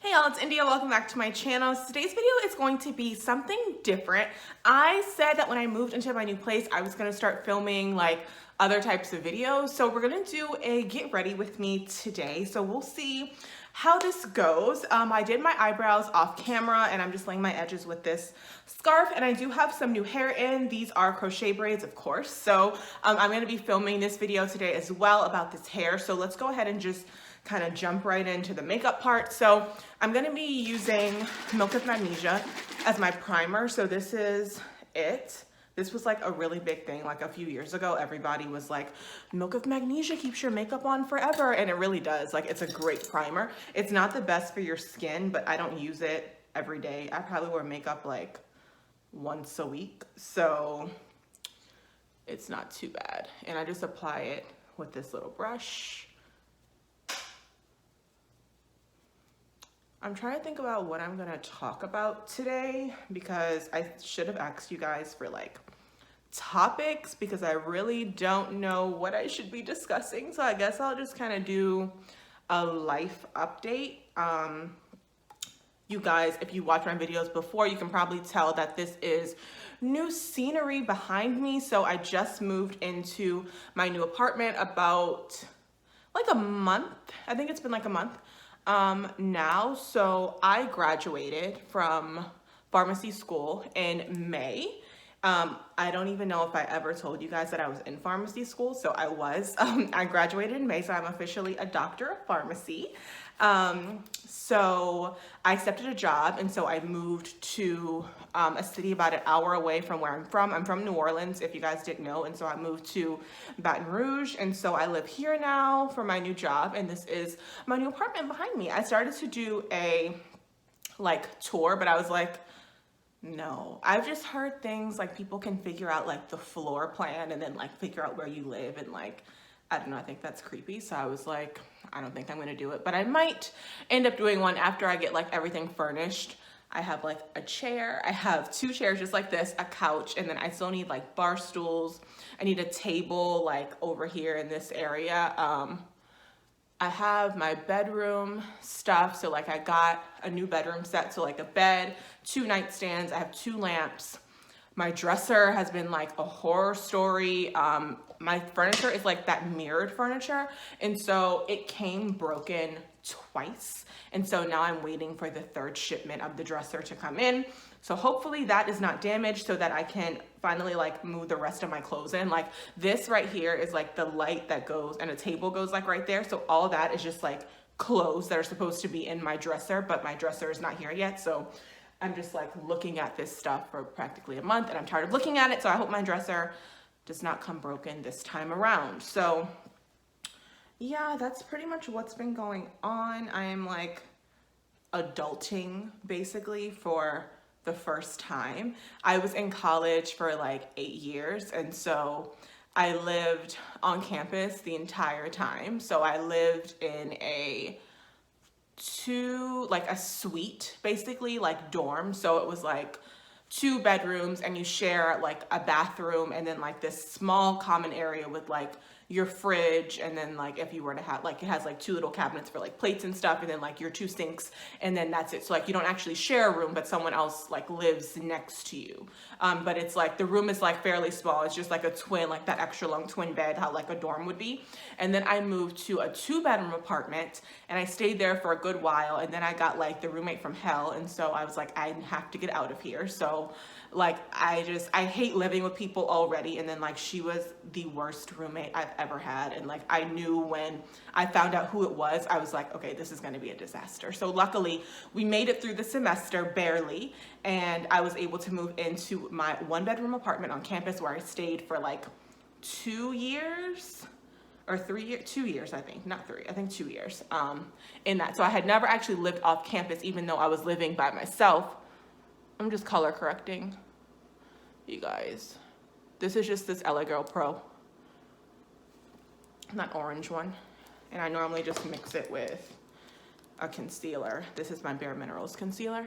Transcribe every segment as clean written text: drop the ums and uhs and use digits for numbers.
Hey y'all, it's India. Welcome back to my channel. So today's video is going to be something different. I said that when I moved into my new place, I was going to start filming like other types of videos. So we're going to do a get ready with me today. So we'll see how this goes. I did my eyebrows off camera and I'm just laying my edges with this scarf, and I do have some new hair in. These are crochet braids, of course. So I'm going to be filming this video today as well about this hair. So let's go ahead and just kind of jump right into the makeup part. So I'm going to be using Milk of Magnesia as my primer. So this is it. This was like a really big thing like a few years ago. Everybody was like, Milk of Magnesia keeps your makeup on forever. And it really does. Like, it's a great primer. It's not the best for your skin, but I don't use it every day. I probably wear makeup like once a week. So it's not too bad. And I just apply it with this little brush. I'm trying to think about what I'm gonna talk about today, because I should have asked you guys for like topics, because I really don't know what I should be discussing. So I guess I'll just kind of do a life update. You guys, if you watch my videos before, you can probably tell that this is new scenery behind me. So I just moved into my new apartment about like a month. I think it's been like a month now. So I graduated from pharmacy school in May. I don't even know if I ever told you guys that I was in pharmacy school. So I was. I graduated in May, so I'm officially a doctor of pharmacy. So I accepted a job, and so I moved to a city about an hour away from where I'm from. I'm from New Orleans, if you guys didn't know, and so I moved to Baton Rouge, and so I live here now for my new job, and this is my new apartment behind me. I started to do a like tour, but I was like, no, I've just heard things like people can figure out like the floor plan and then like figure out where you live, and like, I don't know, I think that's creepy. So I was like, I don't think I'm gonna do it, but I might end up doing one after I get like everything furnished. I have like a chair, I have two chairs just like this, a couch, and then I still need like bar stools. I need a table like over here in this area. I have my bedroom stuff. So like I got a new bedroom set. So like a bed, 2 nightstands, I have 2 lamps. My dresser has been like a horror story. My furniture is like that mirrored furniture. And so it came broken twice. And so now I'm waiting for the 3rd shipment of the dresser to come in. So hopefully that is not damaged, so that I can finally like move the rest of my clothes in. Like this right here is like the light that goes, and a table goes like right there. So all that is just like clothes that are supposed to be in my dresser, but my dresser is not here yet. So I'm just like looking at this stuff for practically a month, and I'm tired of looking at it. So I hope my dresser does not come broken this time around. So yeah, that's pretty much what's been going on. I am like adulting basically for the first time. I was in college for like 8 years, and so I lived on campus the entire time. So I lived in a suite, basically like dorm. So it was like 2 bedrooms, and you share like a bathroom, and then like this small common area with like your fridge, and then like if you were to have like, it has like 2 little cabinets for like plates and stuff, and then like your 2 sinks, and then that's it. So like you don't actually share a room, but someone else like lives next to you. But it's like the room is like fairly small. It's just like a twin, like that extra long twin bed, how like a dorm would be. And then I moved to a 2-bedroom apartment, and I stayed there for a good while, and then I got like the roommate from hell, and so I was like, I have to get out of here. So like I hate living with people already, and then like she was the worst roommate I've ever had, and like I knew when I found out who it was, I was like, okay, this is going to be a disaster. So luckily we made it through the semester barely, and I was able to move into my 1-bedroom apartment on campus, where I stayed for like 2 years or 3 years, 2 years, I think, not 3, I think 2 years in that. So I had never actually lived off campus, even though I was living by myself. I'm just color correcting, you guys. This is just this LA Girl Pro, that orange one. And I normally just mix it with a concealer. This is my Bare Minerals concealer.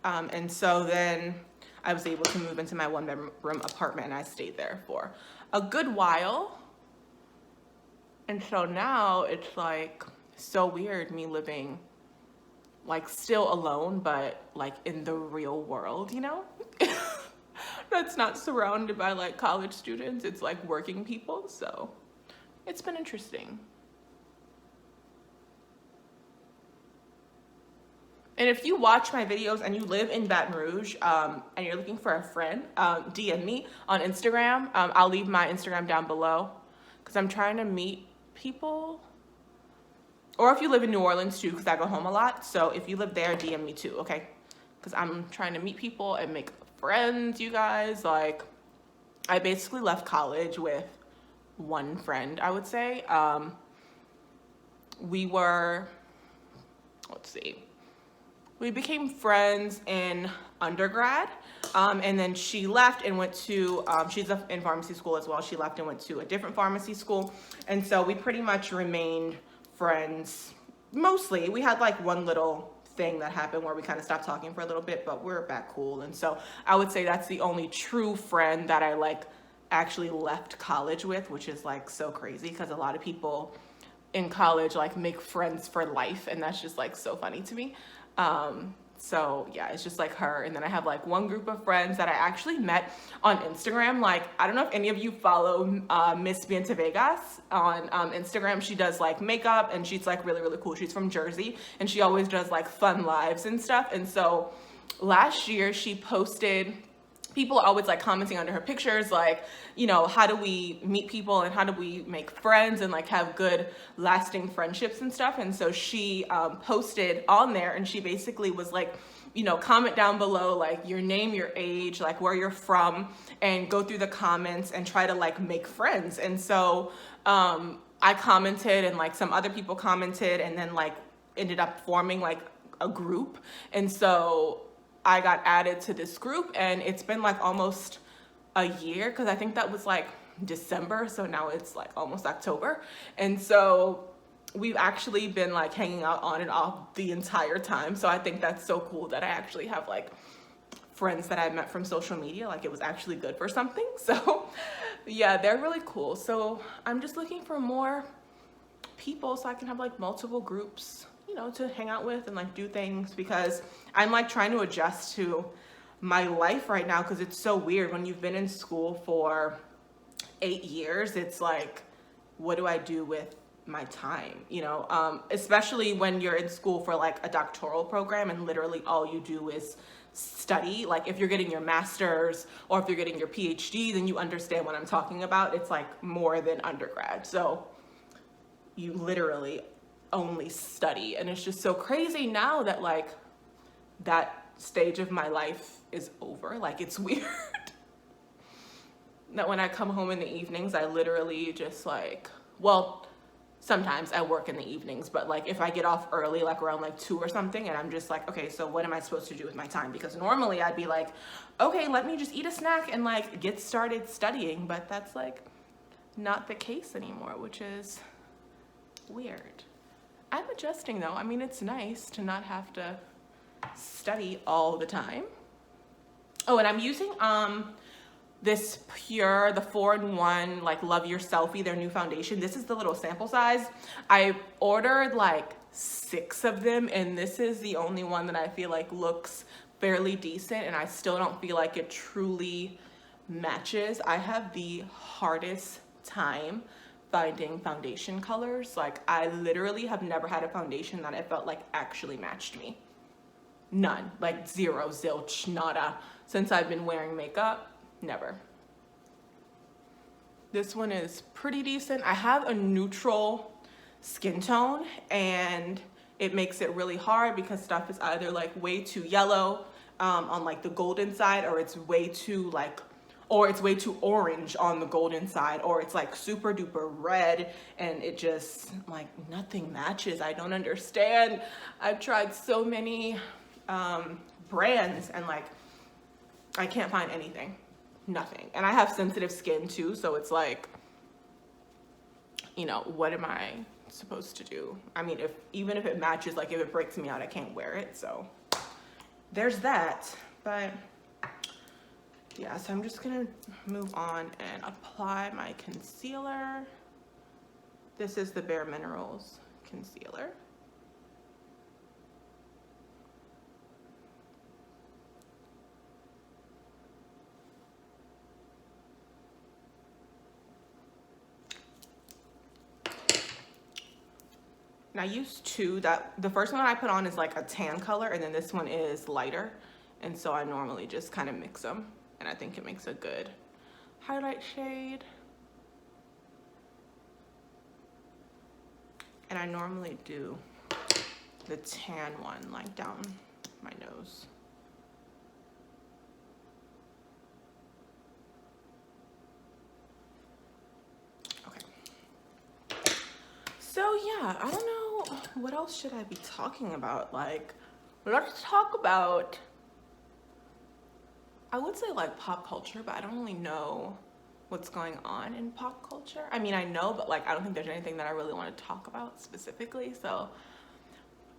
And so then I was able to move into my 1-bedroom apartment, and I stayed there for a good while. And so now it's like so weird me living like still alone, but like in the real world, you know? That's not surrounded by like college students. It's like working people. So it's been interesting. And if you watch my videos and you live in Baton Rouge and you're looking for a friend, DM me on Instagram. I'll leave my Instagram down below because I'm trying to meet people. Or if you live in New Orleans too, because I go home a lot. So if you live there, DM me too, okay? Because I'm trying to meet people and make friends, you guys. Like, I basically left college with one friend, I would say. We were, let's see. We became friends in undergrad, and then she left and went to, she's in pharmacy school as well. She left and went to a different pharmacy school. And so we pretty much remained friends. Mostly, we had like one little thing that happened where we kind of stopped talking for a little bit, but we're back cool. And so I would say that's the only true friend that I like actually left college with, which is like so crazy because a lot of people in college like make friends for life, and that's just like so funny to me. So yeah, it's just like her. And then I have like one group of friends that I actually met on Instagram. Like, I don't know if any of you follow Miss Bienta Vegas on Instagram. She does like makeup and she's like really, really cool. She's from Jersey and she always does like fun lives and stuff. And so last year she posted, people are always like commenting under her pictures, like, you know, how do we meet people and how do we make friends and like have good lasting friendships and stuff. And so she posted on there and she basically was like, you know, comment down below like your name, your age, like where you're from, and go through the comments and try to like make friends. And so I commented and like some other people commented and then like ended up forming like a group. And so I got added to this group and it's been like almost a year because I think that was like December. So now it's like almost October. And so we've actually been like hanging out on and off the entire time. So I think that's so cool that I actually have like friends that I met from social media. Like it was actually good for something. So yeah, they're really cool. So I'm just looking for more people so I can have like multiple groups, you know, to hang out with and like do things, because I'm like trying to adjust to my life right now because it's so weird when you've been in school for 8 years. It's like, what do I do with my time, you know, especially when you're in school for like a doctoral program and literally all you do is study. Like if you're getting your master's or if you're getting your PhD, then you understand what I'm talking about. It's like more than undergrad. So you literally only study, and it's just so crazy now that like that stage of my life is over. Like it's weird that when I come home in the evenings, I literally just like, well, sometimes I work in the evenings, but like if I get off early, like around like 2 or something, and I'm just like, okay, so what am I supposed to do with my time? Because normally I'd be like, okay, let me just eat a snack and like get started studying, but that's like not the case anymore, which is weird. I'm adjusting though. I mean, it's nice to not have to study all the time. Oh, and I'm using this Pure, the 4-in-1, like Love Your Selfie, their new foundation. This is the little sample size. I ordered like 6 of them, and this is the only one that I feel like looks fairly decent, and I still don't feel like it truly matches. I have the hardest time finding foundation colors. Like I literally have never had a foundation that I felt like actually matched me. None, like zero, zilch, nada. Since I've been wearing makeup, never. This one is pretty decent. I have a neutral skin tone and it makes it really hard because stuff is either like way too yellow on like the golden side, or it's way too like, or it's way too orange on the golden side, or it's like super duper red and it just like nothing matches. I don't understand. I've tried so many brands and like I can't find anything, nothing. And I have sensitive skin too, so it's like, you know, what am I supposed to do? I mean, even if it matches, like if it breaks me out, I can't wear it. So there's that. But yeah, so I'm just gonna move on and apply my concealer. This is the Bare Minerals concealer. And I used two. The first one I put on is like a tan color, and then this one is lighter. And so I normally just kind of mix them, and I think it makes a good highlight shade. And I normally do the tan one like down my nose. Okay. So yeah, I don't know, what else should I be talking about? Like, let's talk about, I would say like pop culture, but I don't really know what's going on in pop culture. I mean, I know, but like, I don't think there's anything that I really want to talk about specifically. So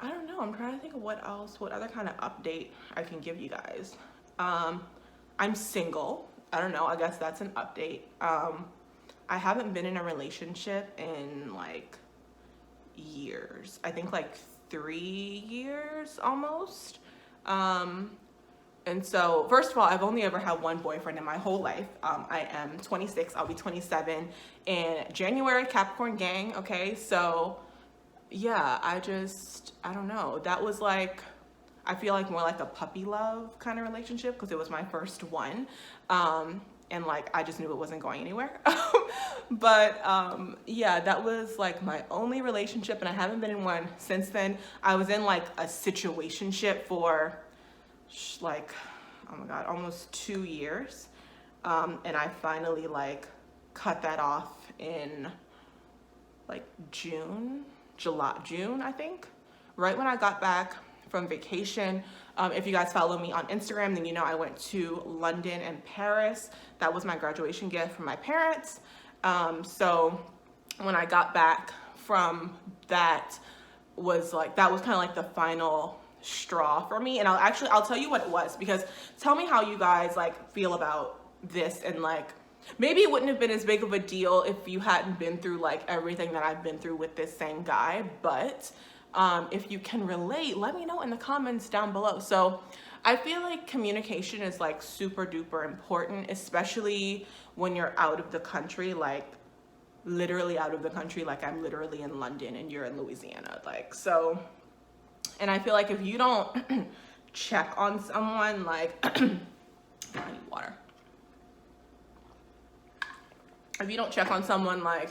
I don't know. I'm trying to think of what other kind of update I can give you guys. I'm single. I don't know. I guess that's an update. I haven't been in a relationship in like years. I think like 3 years almost. And so, first of all, I've only ever had one boyfriend in my whole life. I am 26, I'll be 27 in January, Capricorn gang, okay? So, yeah, I don't know. That was like, I feel like more like a puppy love kind of relationship because it was my first one. And like, I just knew it wasn't going anywhere. But yeah, that was like my only relationship, and I haven't been in one since then. I was in like a situationship for like, oh my God, almost 2 years. And I finally like cut that off in like June, I think, right when I got back from vacation. If you guys follow me on Instagram, then you know I went to London and Paris. That was my graduation gift from my parents. So when I got back from that, that was kind of like the final straw for me. And I'll tell you what it was, because tell me how you guys like feel about this. And like, maybe it wouldn't have been as big of a deal if you hadn't been through like everything that I've been through with this same guy, but if you can relate, let me know in the comments down below. So I feel like communication is like super duper important, especially when you're out of the country, like literally out of the country. Like I'm literally in London and you're in Louisiana, like, so. And I feel like if you don't check on someone, like, I need water. If you don't check on someone, like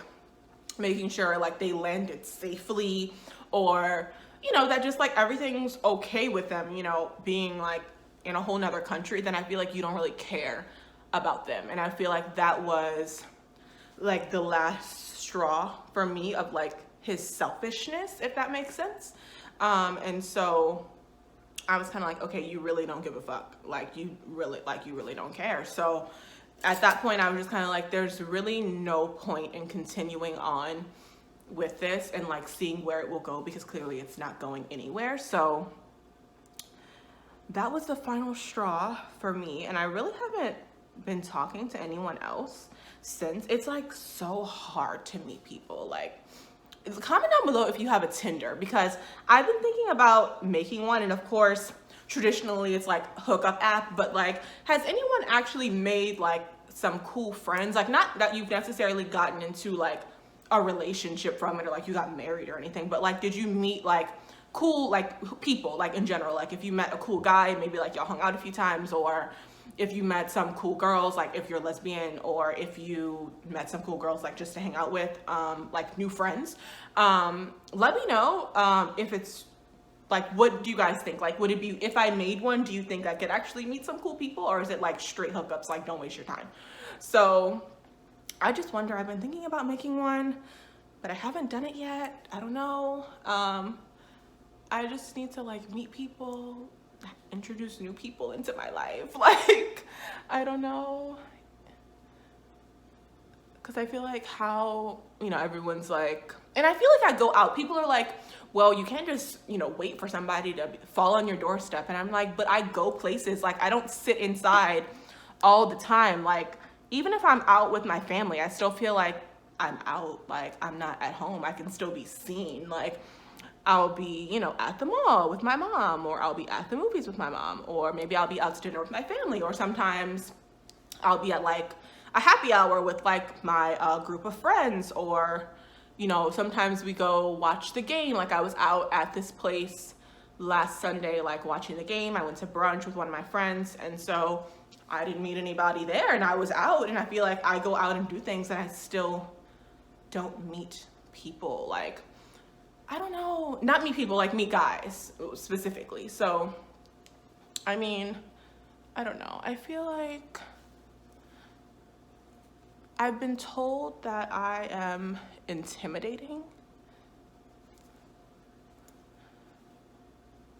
making sure like they landed safely, or, you know, that just like everything's okay with them, you know, being like in a whole nother country, then I feel like you don't really care about them. And I feel like that was like the last straw for me of like his selfishness, if that makes sense. And so I was kind of like, okay, you really don't give a fuck. Like you really don't care. So at that point, I was just kind of like, there's really no point in continuing on with this and like seeing where it will go, because clearly it's not going anywhere. So that was the final straw for me. And I really haven't been talking to anyone else since. It's like so hard to meet people. Like, comment down below if you have a Tinder, because I've been thinking about making one. And of course, traditionally it's like a hookup app, but like, has anyone actually made like some cool friends? Like, not that you've necessarily gotten into like a relationship from it, or like you got married or anything, but like, did you meet like cool like people, like in general? Like if you met a cool guy, maybe like y'all hung out a few times, or if you met some cool girls, like if you're lesbian, or if you met some cool girls like just to hang out with, like new friends. Let me know if it's like, what do you guys think? Like, would it be, if I made one, do you think I could actually meet some cool people, or is it like straight hookups, like don't waste your time? So I just wonder. I've been thinking about making one, but I haven't done it yet. I don't know. I just need to like meet people, introduce new people into my life. Like, I don't know. Because I feel like how, you know, everyone's like, and I feel like I go out, people are like, well, you can't just, you know, wait for somebody to fall on your doorstep. And I'm like, but I go places. Like, I don't sit inside all the time. Like, even if I'm out with my family, I still feel like I'm out, like I'm not at home. I can still be seen. Like I'll be, you know, at the mall with my mom, or I'll be at the movies with my mom, or maybe I'll be out to dinner with my family, or sometimes I'll be at like a happy hour with like my group of friends, or, you know, sometimes we go watch the game. Like I was out at this place last Sunday, like watching the game. I went to brunch with one of my friends, and so I didn't meet anybody there, and I was out. And I feel like I go out and do things and I still don't meet people. Like, I don't know, not meet people, like meet guys specifically. So, I mean, I don't know. I feel like I've been told that I am intimidating.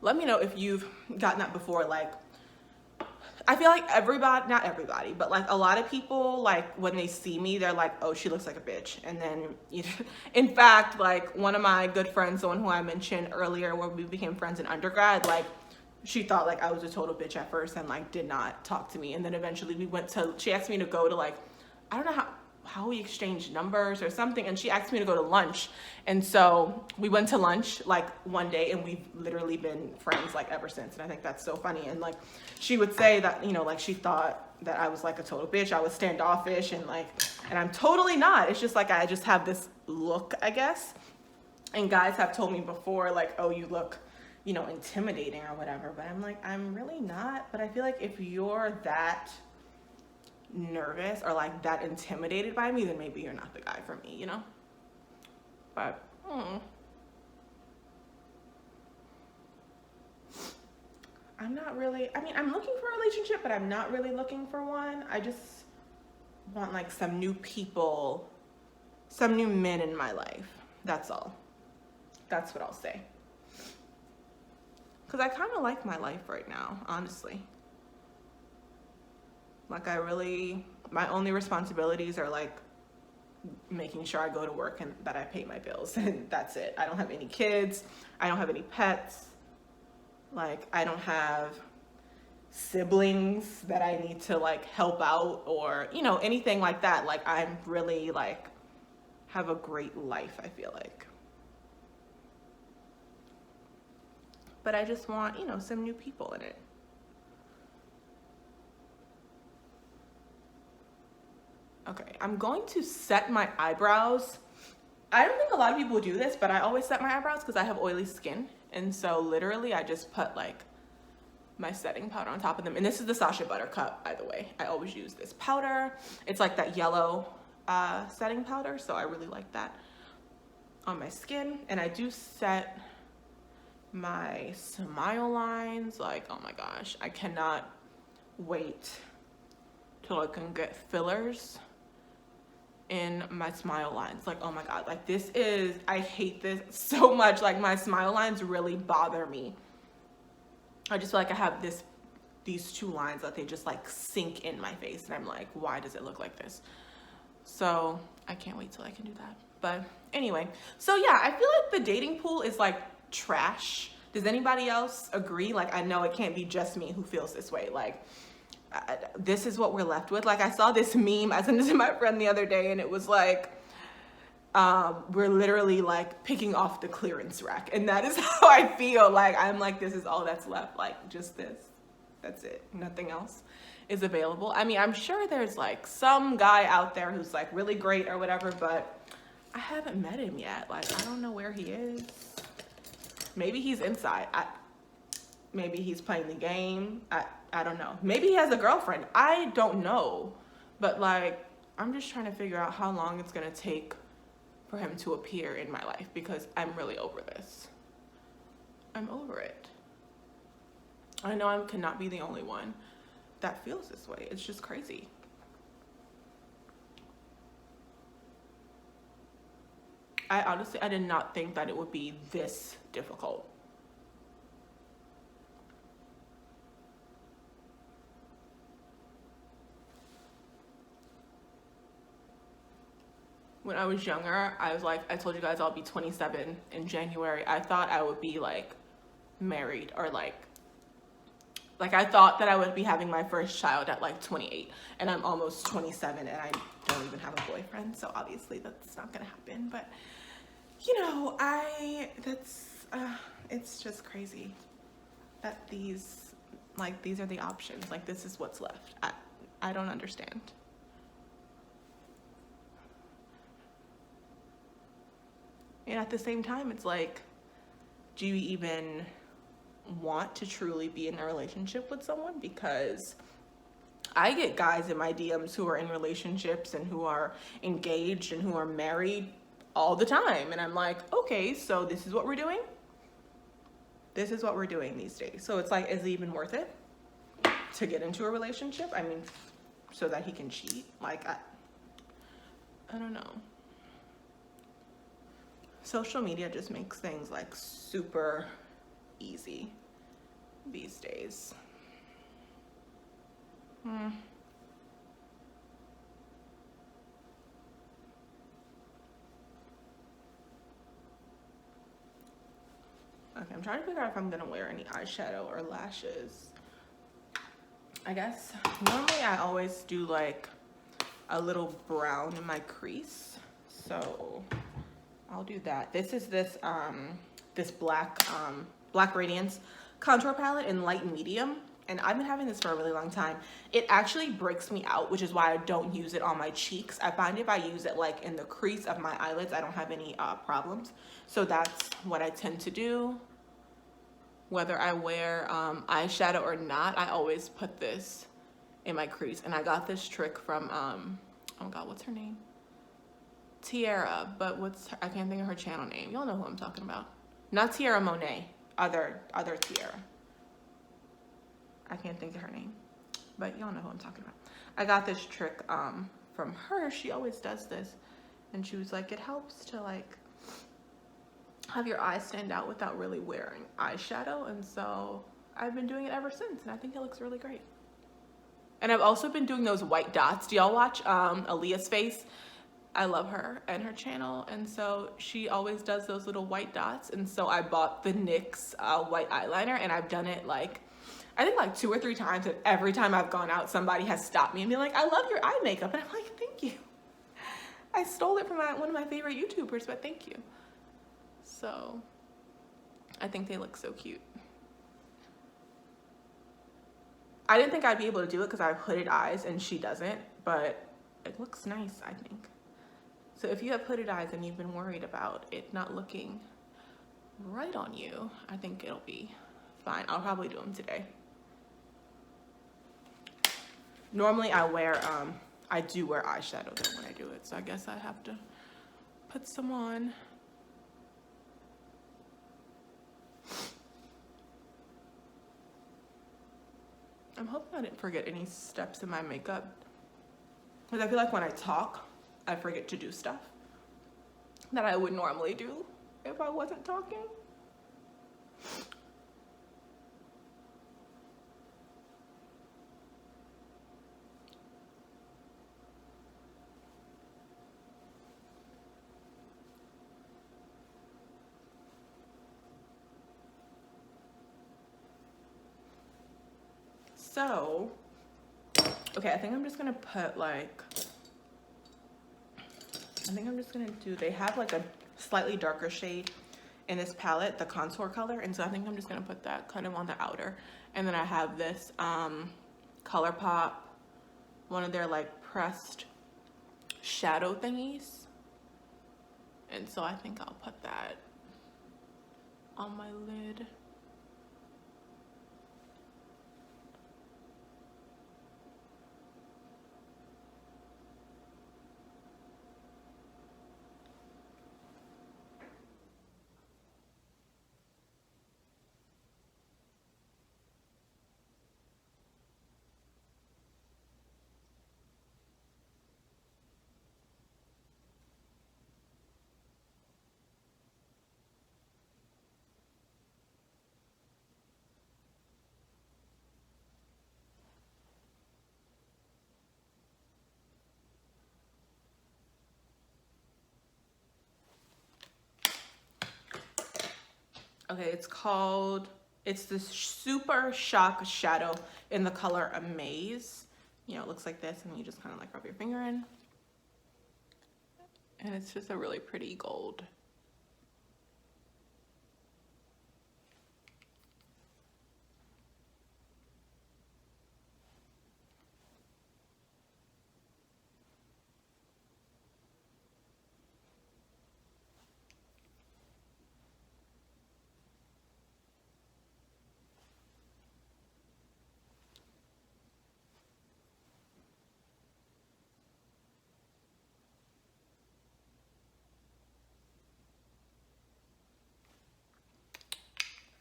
Let me know if you've gotten that before. Like, I feel like everybody, not everybody, but like a lot of people, like when they see me, they're like, oh, she looks like a bitch. And then, you know, in fact, like one of my good friends, the one who I mentioned earlier, where we became friends in undergrad, like she thought like I was a total bitch at first and like did not talk to me. And then eventually she asked me to go to like, I don't know how we exchanged numbers or something, and she asked me to go to lunch. And so we went to lunch like one day, and we've literally been friends like ever since. And I think that's so funny. And like she would say that, you know, like she thought that I was like a total bitch, I was standoffish, and I'm totally not. It's just like I just have this look, I guess. And guys have told me before, like, oh, you look, you know, intimidating or whatever. But I'm like, I'm really not. But I feel like if you're that nervous or like that intimidated by me, then maybe you're not the guy for me, you know? But I'm not really, I mean, I'm looking for a relationship, but I'm not really looking for one. I just want like some new people, some new men in my life. That's all. That's what I'll say. Because I kind of like my life right now, honestly. Like my only responsibilities are like making sure I go to work and that I pay my bills, and that's it. I don't have any kids. I don't have any pets. Like I don't have siblings that I need to like help out, or, you know, anything like that. Like I'm really like have a great life, I feel like. But I just want, you know, some new people in it. Okay, I'm going to set my eyebrows. I don't think a lot of people do this, but I always set my eyebrows because I have oily skin. And so literally I just put like my setting powder on top of them. And this is the Sacha Buttercup, by the way. I always use this powder. It's like that yellow setting powder, so I really like that on my skin. And I do set my smile lines. Like, oh my gosh, I cannot wait till I can get fillers in my smile lines. Like, oh my god, like I hate this so much. Like my smile lines really bother me. I just feel like I have these two lines that they just like sink in my face, and I'm like, why does it look like this? So I can't wait till I can do that. But anyway, so yeah, I feel like the dating pool is like trash. Does anybody else agree? Like, I know it can't be just me who feels this way. Like, this is what we're left with. Like I saw this meme, I sent it to my friend the other day, and it was like, we're literally like picking off the clearance rack, and that is how I feel. Like I'm like, this is all that's left, like just this, that's it, nothing else is available. I mean, I'm sure there's like some guy out there who's like really great or whatever, but I haven't met him yet. Like I don't know where he is. Maybe he's inside. Maybe he's playing the game. I don't know. Maybe he has a girlfriend. I don't know. But like, I'm just trying to figure out how long it's gonna take for him to appear in my life, because I'm really over this. I'm over it. I know I cannot be the only one that feels this way. It's just crazy. I honestly did not think that it would be this difficult. When I was younger, I was like, I told you guys I'll be 27 in January. I thought I would be like married or like Like, I thought that I would be having my first child at like 28, and I'm almost 27, and I don't even have a boyfriend, so obviously that's not gonna happen. But you know, it's just crazy that these are the options. Like, this is what's left. I don't understand. And at the same time, it's like, do you even want to truly be in a relationship with someone? Because I get guys in my DMs who are in relationships and who are engaged and who are married all the time. And I'm like, okay, so this is what we're doing? This is what we're doing these days. So it's like, is it even worth it to get into a relationship? I mean, so that he can cheat? Like, I don't know. Social media just makes things like super easy these days. Okay, I'm trying to figure out if I'm gonna wear any eyeshadow or lashes. I guess normally I always do like a little brown in my crease, so I'll do that. This is this black Radiance contour palette in light and medium, and I've been having this for a really long time. It actually breaks me out, which is why I don't use it on my cheeks. I find if I use it like in the crease of my eyelids, I don't have any problems. So that's what I tend to do. Whether I wear eyeshadow or not, I always put this in my crease. And I got this trick from, oh God, what's her name? Tiara, but I can't think of her channel name. Y'all know who I'm talking about. Not Tiara Monet, other Tiara. I can't think of her name, but y'all know who I'm talking about. I got this trick from her. She always does this, and she was like, it helps to like have your eyes stand out without really wearing eyeshadow. And so I've been doing it ever since, and I think it looks really great. And I've also been doing those white dots. Do y'all watch Aaliyah's Face? I love her and her channel, and so she always does those little white dots. And so I bought the NYX white eyeliner, and I've done it like, I think like 2 or 3 times, and every time I've gone out, somebody has stopped me and been like, I love your eye makeup. And I'm like, thank you. I stole it from one of my favorite YouTubers, but thank you. So I think they look so cute. I didn't think I'd be able to do it because I have hooded eyes and she doesn't, but it looks nice, I think. So if you have hooded eyes and you've been worried about it not looking right on you, I think it'll be fine. I'll probably do them today. Normally I do wear eyeshadow though when I do it, so I guess I have to put some on. I'm hoping I didn't forget any steps in my makeup, because I feel like when I talk, I forget to do stuff that I would normally do if I wasn't talking. So, okay, I think I'm just gonna put like, they have like a slightly darker shade in this palette, the contour color, and so I think I'm just gonna put that kind of on the outer. And then I have this ColourPop, one of their like pressed shadow thingies, and so I think I'll put that on my lid. Okay, it's called It's this super shock shadow in the color Amaze. You know, it looks like this, and you just kind of like rub your finger in. And it's just a really pretty gold.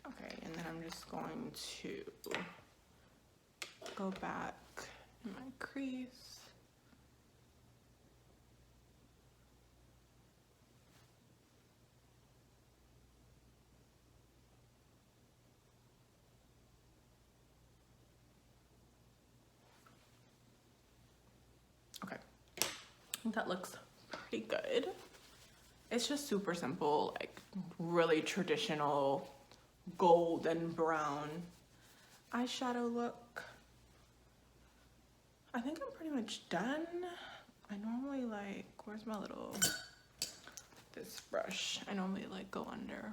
Okay, and then I'm just going to go back in my crease. Okay, I think that looks pretty good. It's just super simple, like really traditional gold and brown eyeshadow look. I think I'm pretty much done. I normally like, where's my little, this brush? I normally like go under.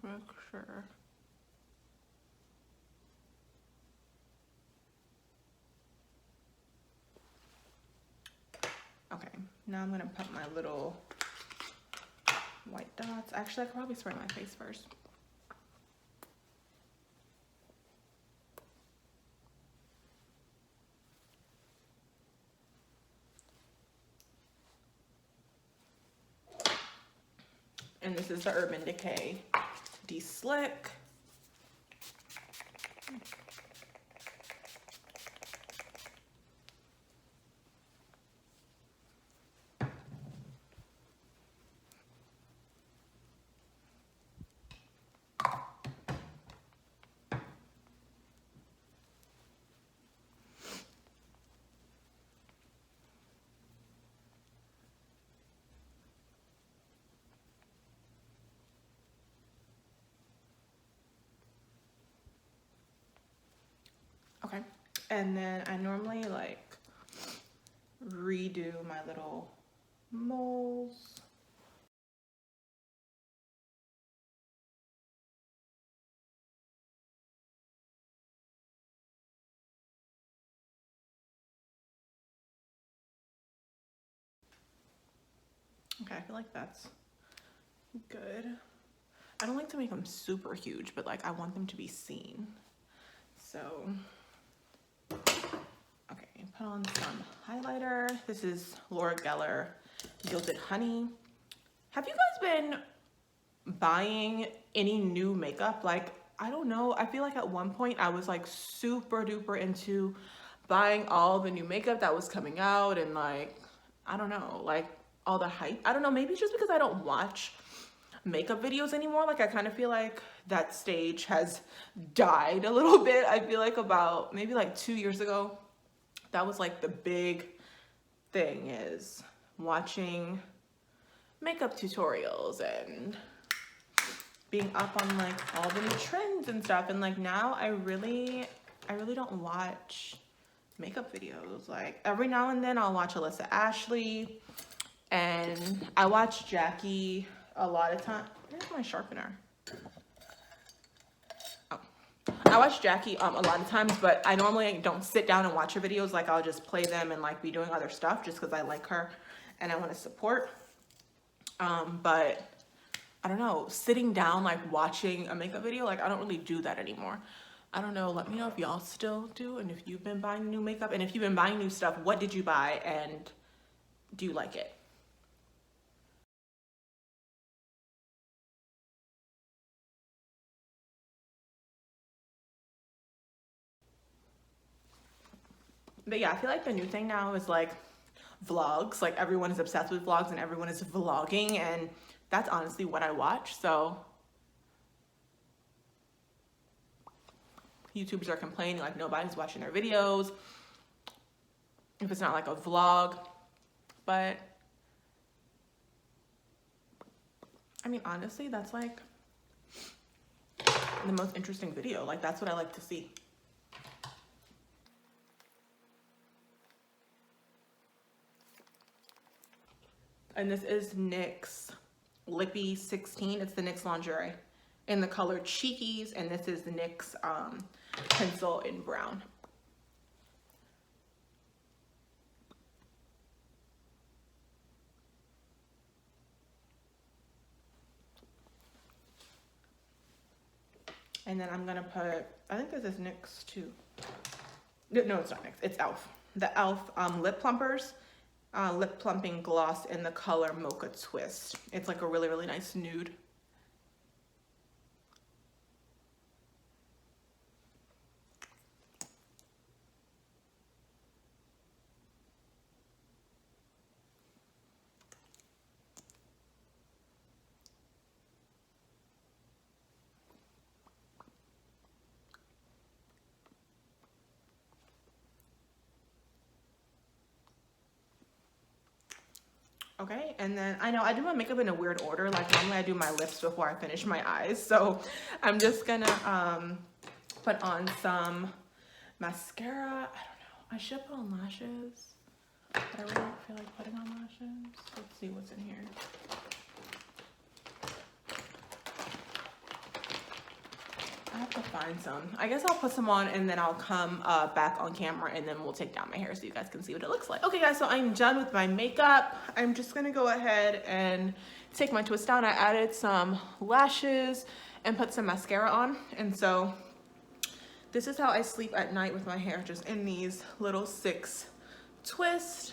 Make sure. Okay, now I'm gonna put my little white dots. Actually, I could probably spray my face first. And this is the Urban Decay De-Slick. Okay, and then I normally like redo my little moles. Okay, I feel like that's good. I don't like to make them super huge, but like I want them to be seen. So, okay, put on some highlighter. This is Laura Geller Gilded Honey. Have you guys been buying any new makeup? Like, I don't know. I feel like at one point I was like super duper into buying all the new makeup that was coming out and like, I don't know, like all the hype. I don't know, maybe it's just because I don't watch makeup videos anymore. Like I kind of feel like that stage has died a little bit. I feel like about maybe like 2 years ago, that was like the big thing, is watching makeup tutorials and being up on like all the new trends and stuff. And like now I really don't watch makeup videos. Like every now and then I'll watch Alyssa Ashley, and I watch Jackie a lot of time. Where's my sharpener? Oh, I watch Jackie a lot of times, but I normally don't sit down and watch her videos. Like I'll just play them and like be doing other stuff just because I like her and I want to support. But I don't know, sitting down like watching a makeup video, like I don't really do that anymore. I don't know, let me know if y'all still do, and if you've been buying new makeup, and if you've been buying new stuff, what did you buy and do you like it? But yeah, I feel like the new thing now is like vlogs. Like everyone is obsessed with vlogs and everyone is vlogging, and that's honestly what I watch. So YouTubers are complaining like nobody's watching their videos if it's not like a vlog. But I mean, honestly, that's like the most interesting video. Like, that's what I like to see. And this is NYX Lippy 16. It's the NYX lingerie in the color Cheekies, and this is the NYX pencil in brown. And then I'm gonna put, I think this is NYX too. No, it's not NYX, it's e.l.f. The e.l.f. Lip Plumpers, lip plumping gloss in the color Mocha Twist. It's like a really, really nice nude. Okay, and then I know I do my makeup in a weird order. Like normally I do my lips before I finish my eyes. So I'm just gonna put on some mascara. I don't know. I should put on lashes, but I really don't feel like putting on lashes. Let's see what's in here. I have to find some. I guess I'll put some on and then I'll come back on camera and then we'll take down my hair so you guys can see what it looks like. Okay guys, so I'm done with my makeup. I'm just gonna go ahead and take my twist down. I added some lashes and put some mascara on. And so this is how I sleep at night with my hair, just in these little 6 twists.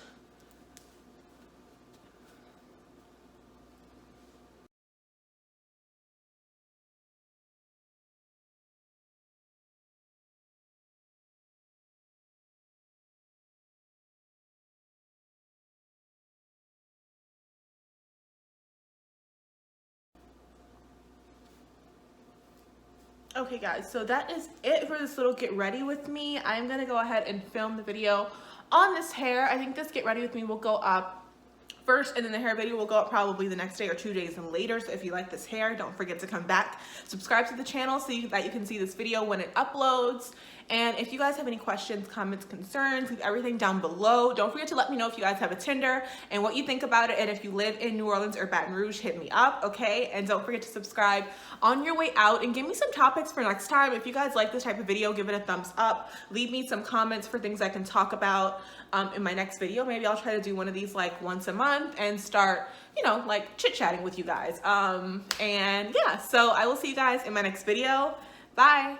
Okay guys, so that is it for this little get ready with me. I'm gonna go ahead and film the video on this hair. I think this get ready with me will go up first, and then the hair video will go up probably the next day or 2 days later. So if you like this hair, don't forget to come back, subscribe to the channel so that you can see this video when it uploads. And if you guys have any questions, comments, concerns, leave everything down below. Don't forget to let me know if you guys have a Tinder and what you think about it. And if you live in New Orleans or Baton Rouge, hit me up, okay? And don't forget to subscribe on your way out and give me some topics for next time. If you guys like this type of video, give it a thumbs up. Leave me some comments for things I can talk about in my next video. Maybe I'll try to do one of these like once a month and start, you know, like chit-chatting with you guys. And yeah, so I will see you guys in my next video. Bye.